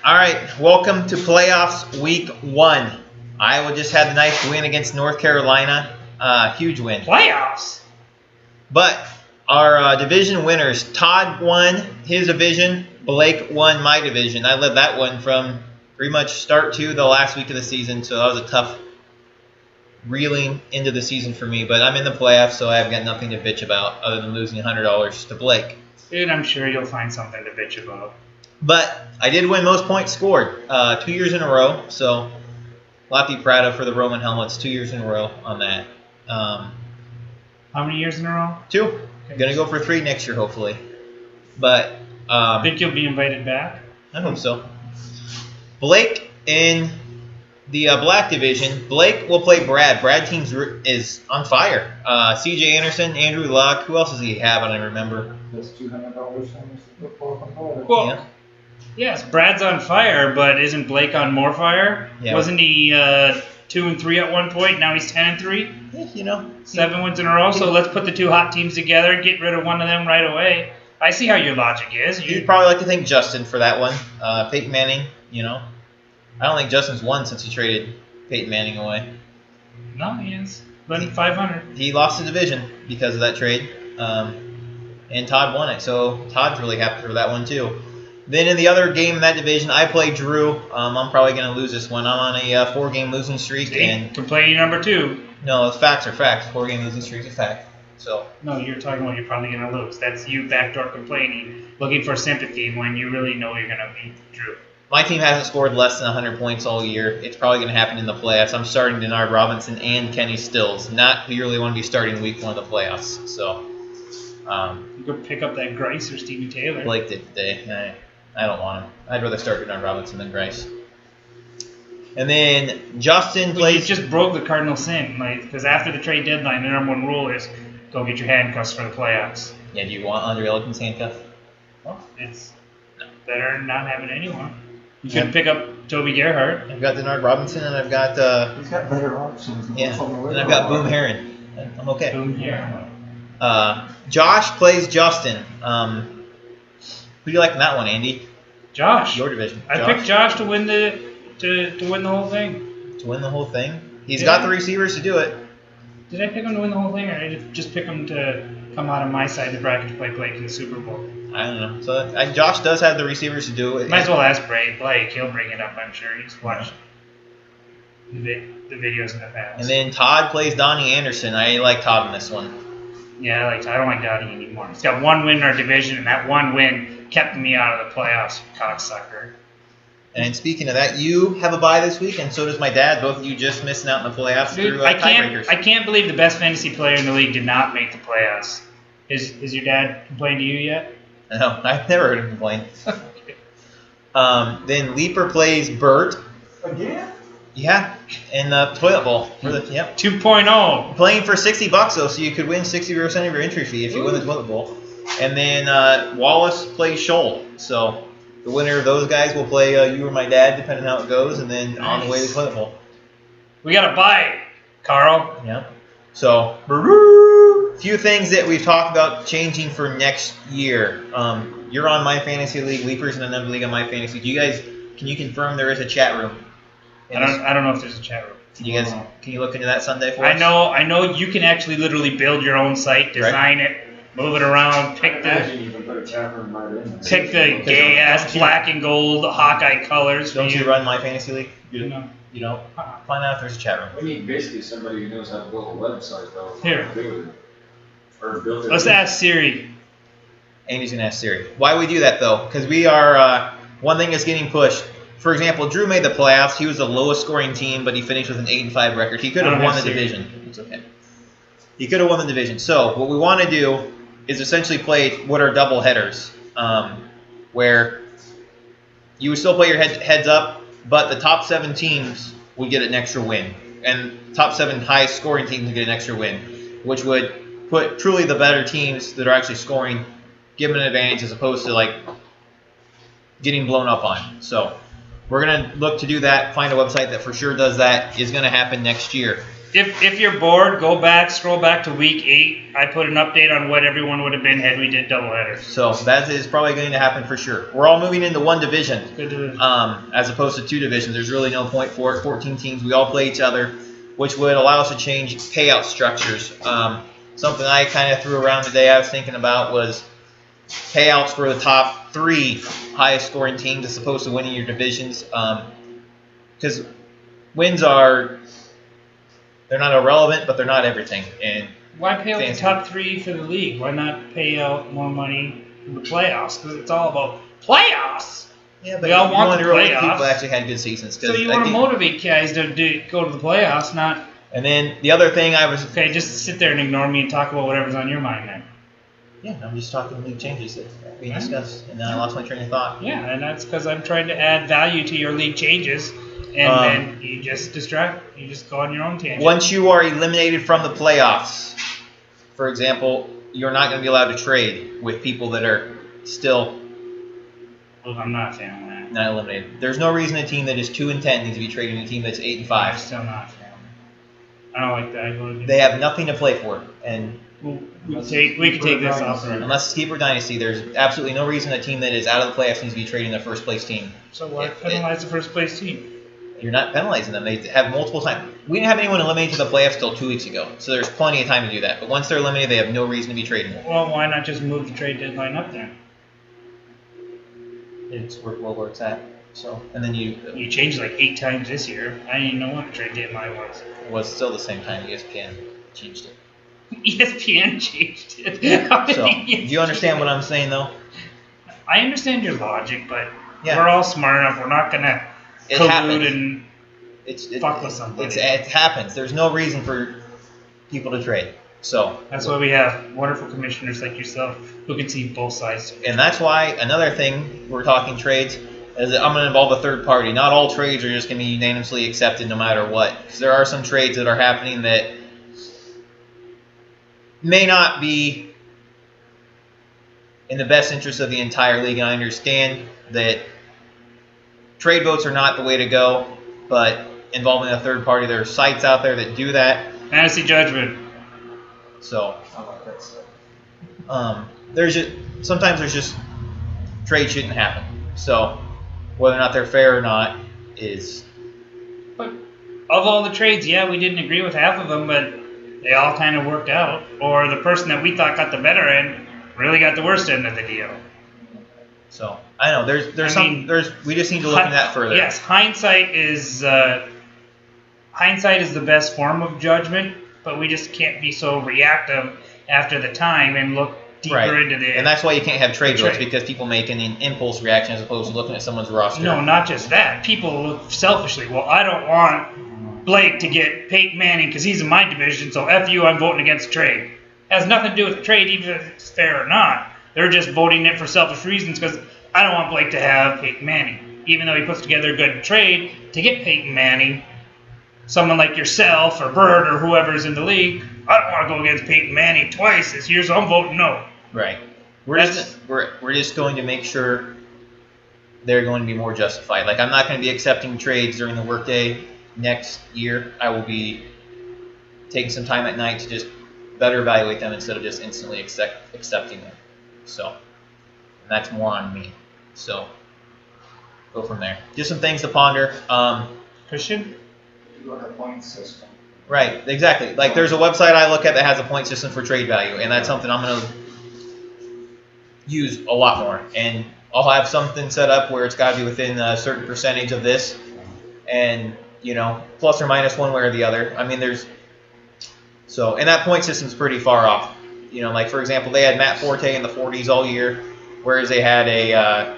All right, welcome to playoffs week 1. Iowa just had the nice win against North Carolina. Huge win. Playoffs? But our division winners, Todd won his division, Blake won my division. I led that one from pretty much start to the last week of the season, so that was a tough reeling into the season for me. But I'm in the playoffs, so I've got nothing to bitch about other than losing $100 to Blake. Dude, I'm sure you'll find something to bitch about. But I did win most points scored 2 years in a row, so a lot to be proud of for the Roman helmets. 2 years in a row on that. How many years in a row? 2. Okay. Gonna go for 3 next year, hopefully. But Think you'll be invited back? I hope so. Blake in the black division. Blake will play Brad. Brad team is on fire. C.J. Anderson, Andrew Luck. Who else does he have? I don't remember. That's $200 from his football competitor. Well, Yeah. yes, Brad's on fire, but isn't Blake on more fire? Yeah. Wasn't he 2-3 at one point? Now he's 10-3? Yeah, you know. 7 wins in a row, so let's put the 2 hot teams together, get rid of one of them right away. I see how your logic is. You'd probably like to thank Justin for that one. Peyton Manning, you know. I don't think Justin's won since he traded Peyton Manning away. No, he is. But 500. He lost the division because of that trade. And Todd won it, so Todd's really happy for that one too. Then in the other game in that division, I played Drew. I'm probably going to lose this one. I'm on a 4-game losing streak. See? And Complaining number 2. no, facts are facts. 4-game losing streak is a fact. So No, you're talking about you're probably going to lose. That's you backdoor complaining, looking for sympathy when you really know you're going to beat Drew. my team hasn't scored less than 100 points all year. It's probably going to happen in the playoffs. I'm starting Denard Robinson and Kenny Stills. Not who you really want to be starting week 1 of the playoffs. So You could pick up that Grice or Stevie Taylor. Blake did today. I don't want him. I'd rather start Denard Robinson than Grice. And then Justin Well, you plays. just broke the cardinal sin, because after the trade deadline, the number 1 rule is go get your handcuffs for the playoffs. Yeah, do you want Andre Elkins handcuff? Well, it's better than not having anyone. You Yeah. could pick up Toby Gerhart. I've got Denard Robinson and I've got He's got better options. than what's on the and I've waiver got Boom wire. Heron. I'm okay. Boom here. Josh plays Justin. Who do you like in that one, Andy? Josh. Your division. I picked Josh to win the win the whole thing. to win the whole thing. He's Yeah. got the receivers to do it. Did I pick him to win the whole thing, or did I just pick him to come out of my side of the bracket to play Blake in the Super Bowl? I don't know. So Josh does have the receivers to do it. Might as well ask Blake. He'll bring it up, I'm sure. He's watched the videos in the past. And then Todd plays Donnie Anderson. I like Todd in this one. Yeah, I don't like Dowdy anymore. He's got 1 win in our division, and that 1 win kept me out of the playoffs, cocksucker. And speaking of that, you have a bye this week, and so does my dad. Both of you just missing out in the playoffs Dude, through I tiebreakers. can't believe the best fantasy player in the league did not make the playoffs. Is your dad complained to you yet? No, I've never heard him complain. Then Leaper plays Bert. Again? Yeah, in the toilet bowl. Yep. 2.0. Playing for $60 though, so you could win 60% of your entry fee if you win the toilet bowl. And then Wallace plays Shoal. So the winner of those guys will play you or my dad, depending on how it goes, and then on the way to the toilet bowl. We got a bye, Carl. Yeah. So, few things that we've talked about changing for next year. You're on my fantasy league. Leaper's in another league on my fantasy. Can you confirm there is a chat room? I don't know if there's a chat room. Can you look into that Sunday for us? I know you can actually literally build your own site, design it, move it around, pick Imagine you can put a chat room right in there. the gay ass black and gold Hawkeye colors. Don't you run my fantasy league? No. You don't? Find out if there's a chat room. We need basically somebody who knows how to build a website, though. Here. Or build it. Let's ask Siri. Andy's going to ask Siri. Why we do that, though? Because we are one thing that's getting pushed. For example, Drew made the playoffs. He was the lowest scoring team, but he finished with an 8-5 record. He could have won the division. It's okay. He could have won the division. So what we want to do is essentially play what are double headers, where you would still play your heads up, but the top 7 teams would get an extra win, and top 7 highest scoring teams would get an extra win, which would put truly the better teams that are actually scoring, give them an advantage as opposed to like getting blown up on. So we're gonna look to do that. Find a website that for sure does that. Is gonna happen next year. If you're bored, go back, scroll back to week 8. I put an update on what everyone would have been had we did doubleheaders. So that is probably going to happen for sure. We're all moving into one division, Good division. as opposed to 2 divisions. There's really no point for it. 14 teams. We all play each other, which would allow us to change payout structures. Something I kind of threw around today I was thinking about was payouts for the top 3 highest scoring teams as opposed to winning your divisions. Because wins are, they're not irrelevant, but they're not everything. And Why pay out the fancy. top 3 for the league? Why not pay out more money for the playoffs? Because it's all about playoffs. yeah, We all you want the wonder if playoffs. people actually had good seasons. 'Cause So you I want to think- motivate guys to go to the playoffs, not And then the other thing I was, just sit there and ignore me and talk about whatever's on your mind then. yeah, I'm just talking league changes that we discussed, and then I lost my train of thought. Yeah, and that's because I'm trying to add value to your league changes, and then you just distract. You just go on your own tangent. Once you are eliminated from the playoffs, for example, you're not going to be allowed to trade with people that are still Well, I'm not a fan of that. not eliminated. There's no reason a team that is 2-10 needs to be trading a team that's 8-5. I'm still not a fan. I don't like that. I go to They have nothing to play for, and we can take this off. the record. unless it's keeper dynasty, there's absolutely no reason a team that is out of the playoffs needs to be trading their first place team. So why It- penalize the first place team? You're not penalizing them. They have multiple times. We didn't have anyone eliminated to the playoffs till 2 weeks ago, so there's plenty of time to do that. But once they're eliminated, they have no reason to be trading. Well, why not just move the trade deadline up there? It's where it's at. So, and then You changed like 8 times this year. I didn't even know what the trade deadline was. it was still the same time ESPN changed it. ESPN changed it. How did So, do ESPN you understand what I'm saying, though? I understand your logic, but Yeah. we're all smart enough. We're not gonna It collude happens. and fuck with somebody. It happens. There's no reason for people to trade. So, that's why we have wonderful commissioners like yourself who can see both sides. and that's why another thing we're talking trades is that I'm going to involve a third party. Not all trades are just going to be unanimously accepted no matter what. Because there are some trades that are happening that may not be in the best interest of the entire league. And I understand that trade votes are not the way to go, but involving a third party, there are sites out there that do that. Fantasy judgment. So I like that stuff. sometimes there's just trade shouldn't happen. So whether or not they're fair or not is But of all the trades, yeah, we didn't agree with half of them, but they all kind of worked out. Or the person that we thought got the better end really got the worst end of the deal. so. I know I mean, we just need to look into that further. Yes, hindsight is the best form of judgment, but we just can't be so reactive after the time and look deeper Right. into the. And that's why you can't have trade votes, Trade. because people make an impulse reaction as opposed to looking at someone's roster. No, not just that. People look selfishly. Well, I don't want Blake to get Peyton Manning because he's in my division, so F you, I'm voting against the trade. Has nothing to do with the trade, even if it's fair or not. They're just voting it for selfish reasons because I don't want Blake to have Peyton Manning. Even though he puts together a good trade to get Peyton Manning, someone like yourself or Bird or whoever's in the league, I don't want to go against Peyton Manning twice this year, so I'm voting no. Right. We're just going to make sure they're going to be more justified. Like, I'm not going to be accepting trades during the workday next year. I will be taking some time at night to just better evaluate them instead of just instantly accepting them. So, and that's more on me. So, go from there. Just some things to ponder. Christian? You want a point system. Right, exactly. Like, there's a website I look at that has a point system for trade value, and that's something I'm going to use a lot more. And I'll have something set up where it's got to be within a certain percentage of this, and, you know, plus or minus one way or the other. I mean, and that point system's pretty far off. You know, like, for example, they had Matt Forte in the 40s all year, whereas they had a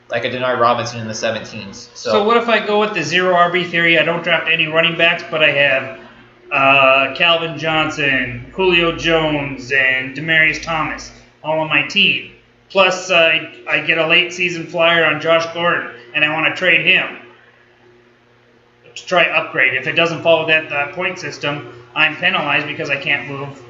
Denard Robinson in the 17s. So what if I go with the zero RB theory? I don't draft any running backs, but I have Calvin Johnson, Julio Jones, and Demaryius Thomas all on my team. Plus, I get a late season flyer on Josh Gordon, and I want to trade him to try upgrade. If it doesn't follow that point system, I'm penalized because I can't move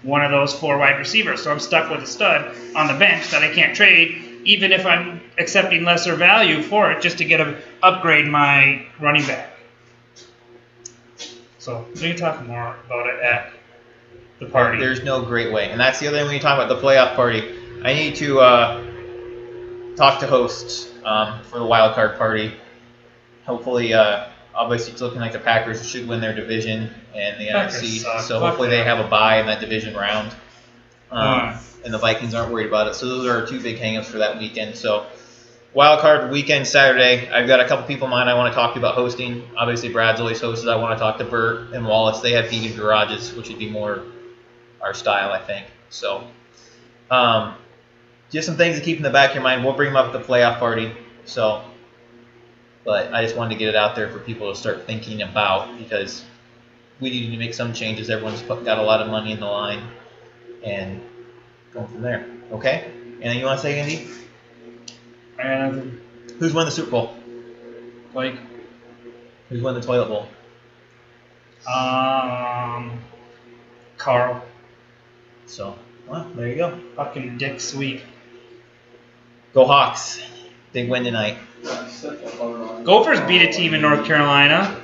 one of those 4 wide receivers. So I'm stuck with a stud on the bench that I can't trade, even if I'm accepting lesser value for it just to upgrade my running back. So we can talk more about it at the party. There's no great way. And that's the other thing when you talk about the playoff party. I need to talk to hosts for the wild card party. Hopefully, obviously it's looking like the Packers should win their division and the Packers NFC. suck. So Fuck hopefully they them. have a bye in that division round. And the Vikings aren't worried about it. So those are our two big hangups for that weekend. So wild card weekend Saturday. I've got a couple people in mind I want to talk to about hosting. Obviously Brad's always hosted. I want to talk to Bert and Wallace. They have heated garages, which would be more our style, I think. So just some things to keep in the back of your mind. We'll bring them up at the playoff party. So, but I just wanted to get it out there for people to start thinking about because we need to make some changes. Everyone's got a lot of money in the line, and going from there. Okay? Anything you want to say, Andy? And Who's won the Super Bowl? like, Who's won the toilet bowl? Carl, So, well, there you go. fucking Dick Sweet. Go Hawks. Big win tonight. Gophers beat a team in North Carolina.